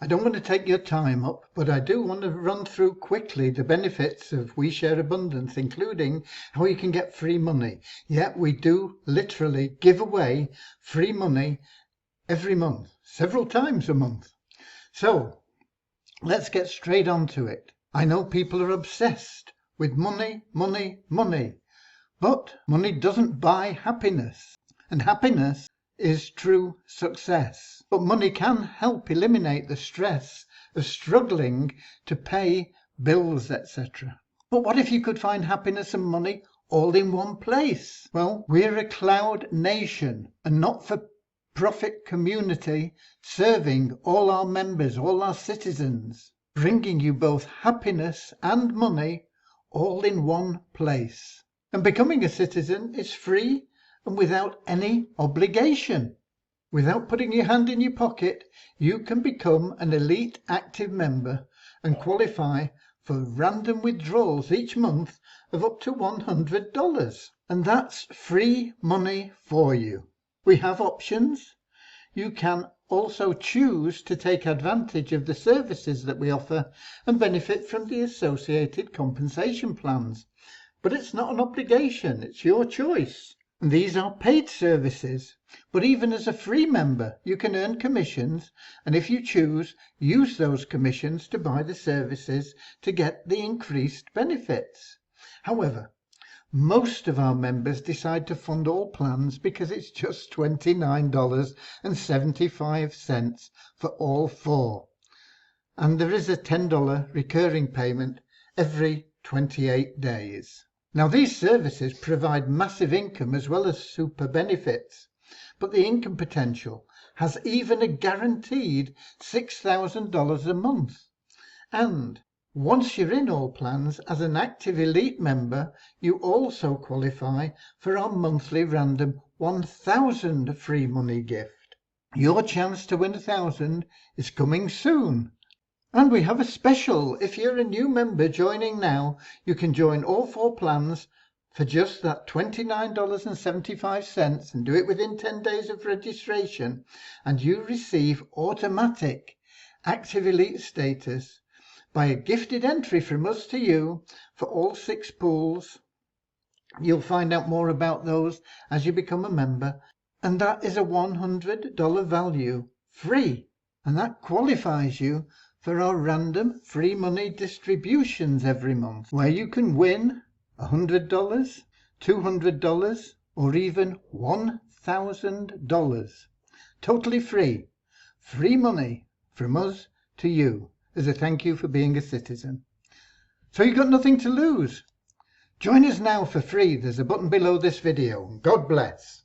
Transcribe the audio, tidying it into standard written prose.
I don't want to take your time up, but I do want to run through quickly the benefits of We Share Abundance, including how you can get free money. Yeah, we do literally give away free money every month, several times a month. So let's get straight on to it. I know people are obsessed with money, money, money, but money doesn't buy happiness, and happiness is true success. But money can help eliminate the stress of struggling to pay bills, etc. But what if you could find happiness and money all in one place? Well, we're a cloud nation, a not-for-profit community serving all our members, all our citizens, bringing you both happiness and money all in one place. And becoming a citizen is free and without any obligation. Without putting your hand in your pocket, you can become an elite active member and qualify for random withdrawals each month of up to $100. And that's free money for you. We have options. You can also choose to take advantage of the services that we offer and benefit from the associated compensation plans. But it's not an obligation, it's your choice. And these are paid services, but even as a free member, you can earn commissions, and if you choose, use those commissions to buy the services to get the increased benefits. However, most of our members decide to fund all plans because it's just $29.75 for all four. And there is a $10 recurring payment every 28 days. Now, these services provide massive income as well as super benefits, but the income potential has even a guaranteed $6,000 a month. And once you're in all plans as an active elite member, you also qualify for our monthly random 1,000 free money gift. Your chance to win 1,000 is coming soon. And we have a special. If you're a new member joining now, you can join all four plans for just that $29.75 and do it within 10 days of registration, and you receive automatic active elite status by a gifted entry from us to you for all 6 pools. You'll find out more about those as you become a member, and that is a $100 value free, and that qualifies you for our random free money distributions every month, where you can win $100, $200, or even $1,000. Totally free. Free money from us to you as a thank you for being a citizen. So you've got nothing to lose. Join us now for free. There's a button below this video. God bless.